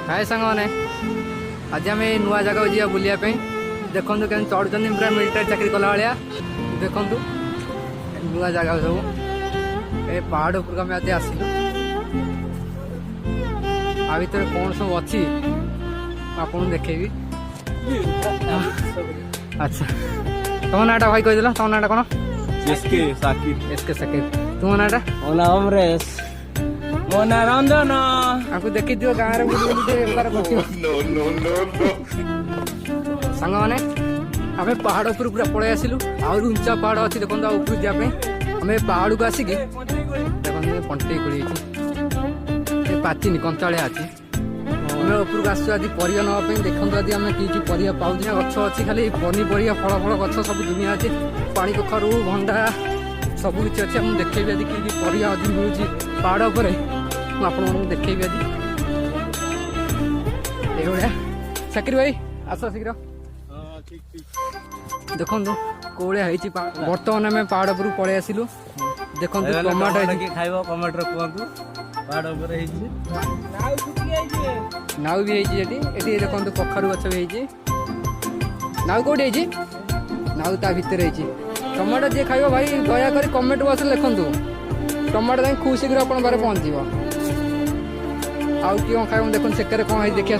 हाय सांग मैंने आज आम नुआ जगह जा बुलाया देखु के चढ़ुच्च पूरा मिलिटारी चाकरी कला भाया देखु नुआ जगह सब ए पहाड़ उपरक आम आज आसिलु आ भर कौन सब अच्छी आपको देखेबी। अच्छा तुम नाटा भाई कहीदेल तुम नाटा कौन? एसके साकिब। तुम नाटा? ओना अमरेश मोना रंजन आपको देखी दियो गाँव सांग मैंने आम पहाड़ उपर पूरा पलि आसिलु आहरी उंचा पहाड़ अच्छी देखो ऊपर जावाई आम पहाड़ को आसिक देखते पंटे कोड़ी पाचिनी कंचालिया अच्छी आम उपरको आसु आज परिया नापी देखो आज आम कि परिया पाऊँ गछ अच्छी खाली पनीपरिया फल फल गछ सब दुनिया अच्छी पानी कखारू भंडा सब किसी अच्छे मुझे देखेबी आज कि परिया आज मिलूँ पहाड़ उपर मुझे देखेबी आज ये साकिर भाई आस शीघ्र देखो कौड़िया बर्तमान आम पहाड़ उपर पलि आसिलु देखो टमाटो खाइब टमाटर कहतु पहाड़ नाउ भी ये देखो कखारू गछ भी नाउ कौटी है नाउ ता भितर टमाटो जी खाइब भाई दयाकोरी कमेंट बॉक्स लिखु टमाटो जाए खूब शीघ्र आप पहुँच आउ कि खाइब देखो सेकरे कौन है देखिए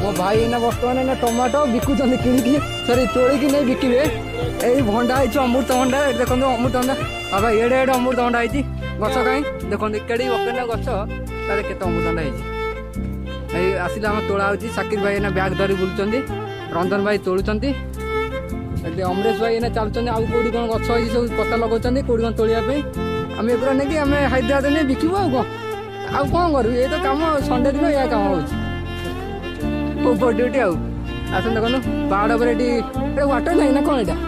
मो भाई ना बर्तमान ना टमाटो बिकुचंदी किणिकी सॉरी तोड़िकी नहीं बिकिबे यही भंडा है अमृतभंडा देखो अमृतभंडा हाँ भाई एडे एडे अमृतभंडा है गछ कहीं देखो केड़ी बकेटा गछ तारे केते अमृतभंडा है आसिला आम तोड़ा हो साकिर भाई ना ब्याग धरी बुलुचंदी रंजन भाई तोड़ुचंदी अमरेश भाई ना चलुचंदी आउ कोड़ी कौन गछ है सब पता लगौचंदी कोड़ी कौन तोड़िया पे आम पूरा नहीं आम हैदराबाद नहीं बिकबू आउ कौन करू ये तो काम संडे दिन या काम हो ऊपर ड्यूटी आउ आस देखो पहाड़ पर वाटर नहीं ना कौन यहाँ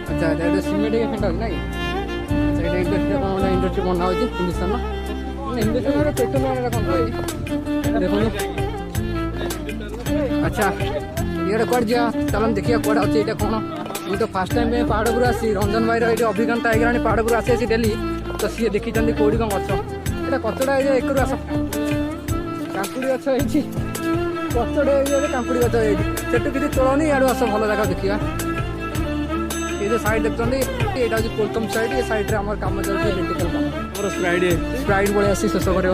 अच्छा सीमेंट फेंटा ना इंडस्ट्री बना हो हिंदुस्तान हिंदुस्तान पेट्रोल कौन देखो अच्छा ये कौन जा चल देखिए कौड़ा अच्छे ये कौन मुझे तो फास्ट टाइम पहाड़ पर आसी रंजन भाई ये अभिज्ञता होगा पहाड़ पर आसी डेली तो सी देखी कौड़ी कौन गच ये कचड़ा एक आस कांकुड़ी गच कचड़ा कांकुड़ी गच सेठू किसी तोड़नी इे आस भल जगह देखा ये जो साइड देखते ये कोलतम साइड ये साइड आम कम चलती इलेक्ट्रिकल कम स्प्राइट भाई आसी शेष कर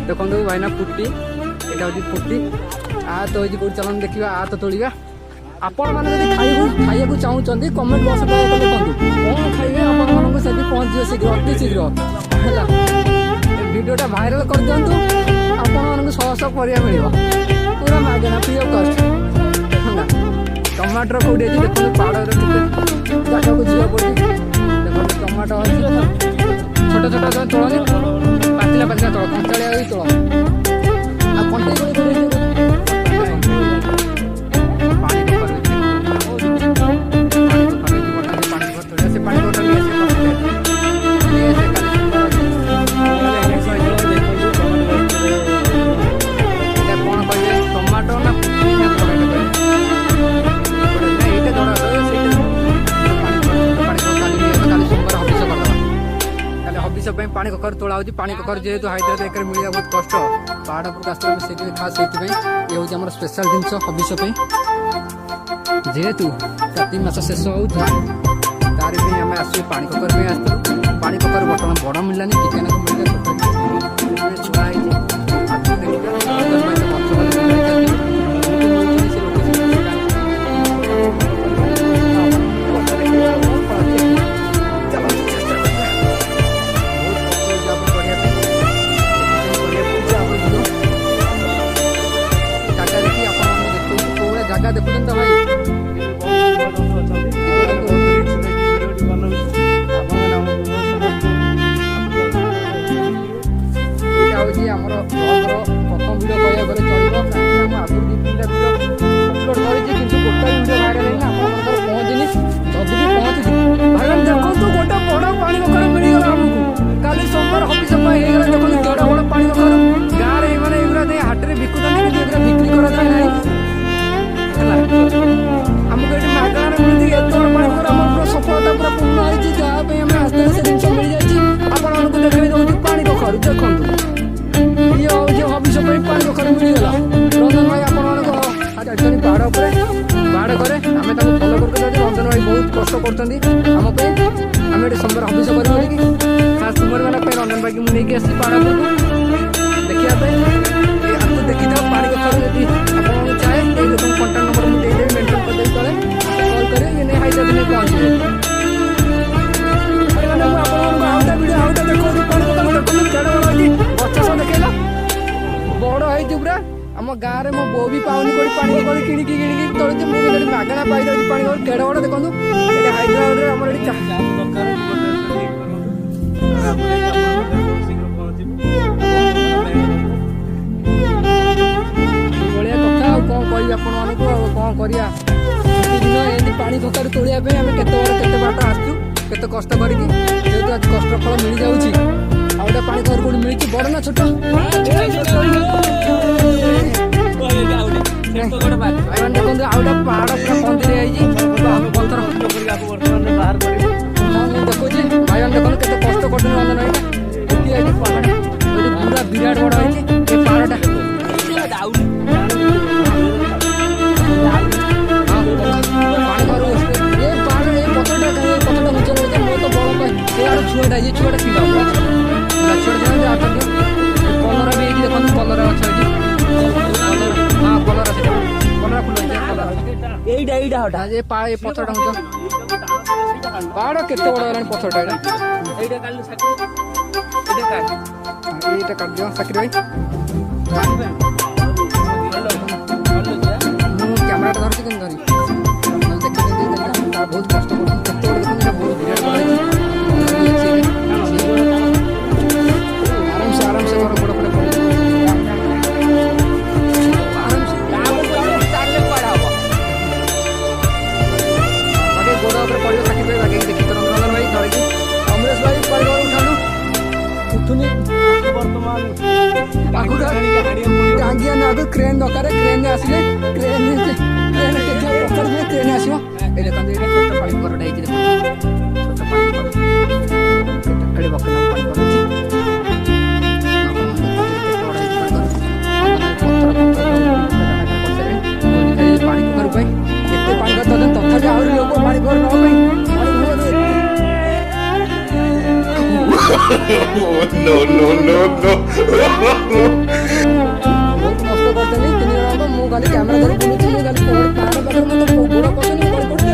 देखो भाईना पुटी यहाँ हूँ पुटी आ तो ये कौन चलन देखा आ तो तोड़ा आपण मैंने खाइबा चाहते कमेंट बॉक्स लिखु कौन खाइबे आपको से पहुँच शीघ्र अति शीघ्र है वीडियोटा भाइराल कर दिंतु आपण शह शह पर मिल पूरा मागेना फ्री ऑफ कॉस्ट है टमाटर कौटे देखो पहाड़ जगह को जीवा पड़ी देखो टमाटो छोट छोट तोड़नी पातला पातला तोड़ कंचाड़िया तोड़ आ कंटे पानी कखर तोड़ा हो पानी कखर जेहेतु हाइद्राबाद एक मिलवा बहुत कष्ट पहाड़ पर से खास ये हूँ आम स्पेशल जिनस हबिष जेहेतु कार्तिक मास शेष हो तार आम आस पानी कखर पानी कखर बर्तमान बड़ मिललानी टिके जगह देखुन तो भाई यहाँ हूँ प्रथम वीडियो कहया चलो आगुरी तीन वीडियो अपलोड कर गोटे वीडियो भाइराल है पहुँचनी जदि भी पहुँची भाई देखो गोटे बड़ पानी कखर मिलगला आमको काली सोमवार हबिष होगा देखो बड़ बड़ पानी कखर गाँव में मैंने ये हाट में बिकुचंदी बिक्री कराए ना आमको ये मागणार मिलती एत बड़ पानी कखर आम सफलता पूरा पूर्ण होती जहाँ आस्ते आस्ते जिन मिल जाए आपको देखा पानी कखर କରୁଛନ୍ତି ଆମ ପାଇଁ। ଆମେ ଏଠି ସମ୍ବର ହବିଷ କରିବୁ ବୋଲିକି ଖାସ୍ ତୁମମାନଙ୍କ ପାଇଁ ରଞ୍ଜନ ଭାଇକି ମୁଁ ନେଇକି ଆସିଛି ପାହାଡ଼ ଉପରକୁ ଦେଖିବା ପାଇଁ। ଆକୁ ଦେଖିଥାଉ ପାଣି କଖାରୁ ଯଦି ଆପଣଙ୍କୁ ଚାହେଁ ଏଇ ଲୋକଙ୍କ କଣ୍ଟାକ୍ଟ ନମ୍ବର ମୁଁ ଦେଇଦେବି, ମେନସନ୍ କରିଦେବି ତଳେ, କଲ୍ କରିବେ ଇଏ ନେଇ ହାଇଦ୍ରାବାଦ ନେଇ ପହଞ୍ଚିବେ। ମୁଁ ଆପଣଙ୍କୁ ଆଉଟା ଭିଡ଼ିଓ ଆଉଟା ଦେଖାଉଛି ପାଣି କଖାରୁ ଦେଖନ୍ତୁ କେଡ଼େ ବଡ଼ ହେଇଛି, ଗଛ ସହ ଦେଖେଇଲା ବଡ଼ ହେଇଛି ପୁରା। ଆମ ଗାଁରେ ମୋ ବୋଉ ବି ପାଉନି କୋଉଠି ପାଣି କଖାରୁ କିଣିକି ତୋଳୁଛି, ମୁଁ ବି ମାଗଣା ପାଇଯାଉଛି ପାଣି କଖାରୁ କେଡ଼େ ବଡ଼ ଦେଖନ୍ତୁ। ଏଠି ହାଇଦ୍ରାବାଦରେ ଆମର ଏଠି ବଢ଼ିଆ କଥା। ଆଉ କ'ଣ କହିବି ଆପଣମାନଙ୍କୁ, ଆଉ କ'ଣ କରିବା। ପ୍ରତିଦିନ ଏମିତି ପାଣି କଖାରୁ ତୋଳିବା ପାଇଁ ଆମେ କେତେ ବାଟ ଆସିଛୁ, କେତେ କଷ୍ଟ କରିକି, ଯେହେତୁ ଆଜି କଷ୍ଟ ଫଳ ମିଳିଯାଉଛି। ଆଉ ଗୋଟେ ପାଣି କଖାରୁ କୋଉଠି ମିଳିଛି, ବଡ଼ ନା ଛୋଟ? ଦେଖନ୍ତୁ ଆଉ ଗୋଟେ ପାହାଡ଼ ପୁରା ମନ୍ଦିର ହେଇଛି, ପଥର ବାହାର କରିବି। ମୁଁ ଦେଖୁଛି ଭାଇମାନେ ଦେଖନ୍ତୁ କେତେ କଷ୍ଟ କରୁଛନ୍ତି ରଞ୍ଜନ ଭାଇ। ଏଠି ହେଇଛି ପାହାଡ଼, ଏଠି ପୁରା ବିରାଟ ବଡ଼ ହେଇଛି ଏ ପାହାଡ଼ଟା। ଛୁଆଟା ଇଏ ଛୁଆଟା ଥିଲା ଛୁଆଟା କଲରା ବି ହେଇକି ଦେଖନ୍ତୁ, କଲରା ଗଛ ଏଠି। ହଁ କଲରା ସେଟା କଲରା ଫୁଲ ଏଇଟା ଏ ପଥରଟା ହଉଛି ପାହାଡ଼ କେତେ ବଡ଼ ହେଲାଣି ପଥରଟା ଏଇଟା। ଏଇଟା କାଟିଦିଅ ସାକିର ଭାଇ। ମୁଁ କ୍ୟାମେରାଟା ଧରୁଛି କିନ୍ତୁ ଧରି ଦେଖିଛନ୍ତି ବହୁତ କଷ୍ଟ କରୁଛନ୍ତି, କେତେ ବଡ଼ ଦେଖନ୍ତୁ ଏଇଟା ବହୁତ ବିରାଟ ବଡ଼ ହେଇଛି। ଆରାମସେ ଘର ଗୋଡ଼ ପଟେ ପଡ଼ିବ ବାକି ଗୋଡ଼ ଉପରେ ପଡ଼ିବ ସାକିର ଭାଇ। ବାକି ଦେଖି ରଞ୍ଜନ ଭାଇ ଧରିକି ଅମରେଶ ଭାଇ ପରିବାର ଉଠାନ୍ତୁ, ଉଠୁନି ଆଗକୁ ଆଗକୁ କ୍ରେନ୍ ଦରକାର। କ୍ରେନ୍ରେ ଆସିଲେ କ୍ରେନ୍ ଆସିବ। ଏଇ ଦେଖନ୍ତୁ ଏଇଟା ଛୋଟ ପାଣି ଘରଟା ହେଇଛି, ଦେଖନ୍ତୁ ଛୋଟ ପାଣି ଘର ଏଠି ବକେଟ ପାଣି ଘର ଅଛି। ପାଣି କଖାରୁ ପାଇଁ ଏତେ ପାଣି ଘର ତଥାପି ଆହୁରି ଲୋକ ପାଣି ଘର ନବା ପାଇଁ ବହୁତ କଷ୍ଟ କରୁଛନ୍ତି 3 ଜଣଙ୍କ। ମୁଁ ଖାଲି କ୍ୟାମେରା ଧରି ବୁଲୁଛି, ମୁଁ ଖାଲି ପାହାଡ଼ ପାଖରେ ମତେ ଗୋଡ଼ ପଶୁନି, ମୁଁ ପଡ଼ିପଡ଼ୁଛି।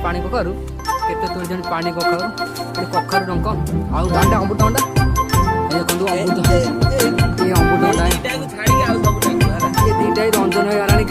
ପାଣି କଖାରୁ କେତେ ତୋଳିଛନ୍ତି, ପାଣି କଖାରୁ କଖାରୁ ଡଙ୍କ ଆଉ ଦାଣ୍ଡା ଅମୃତଭଣ୍ଡା। ଦେଖନ୍ତୁ ଅମୃତ ଏ ଅମୃତଭଣ୍ଡା ଏ ଦିଟା ରଞ୍ଜନ ଭାଇ ଆଣି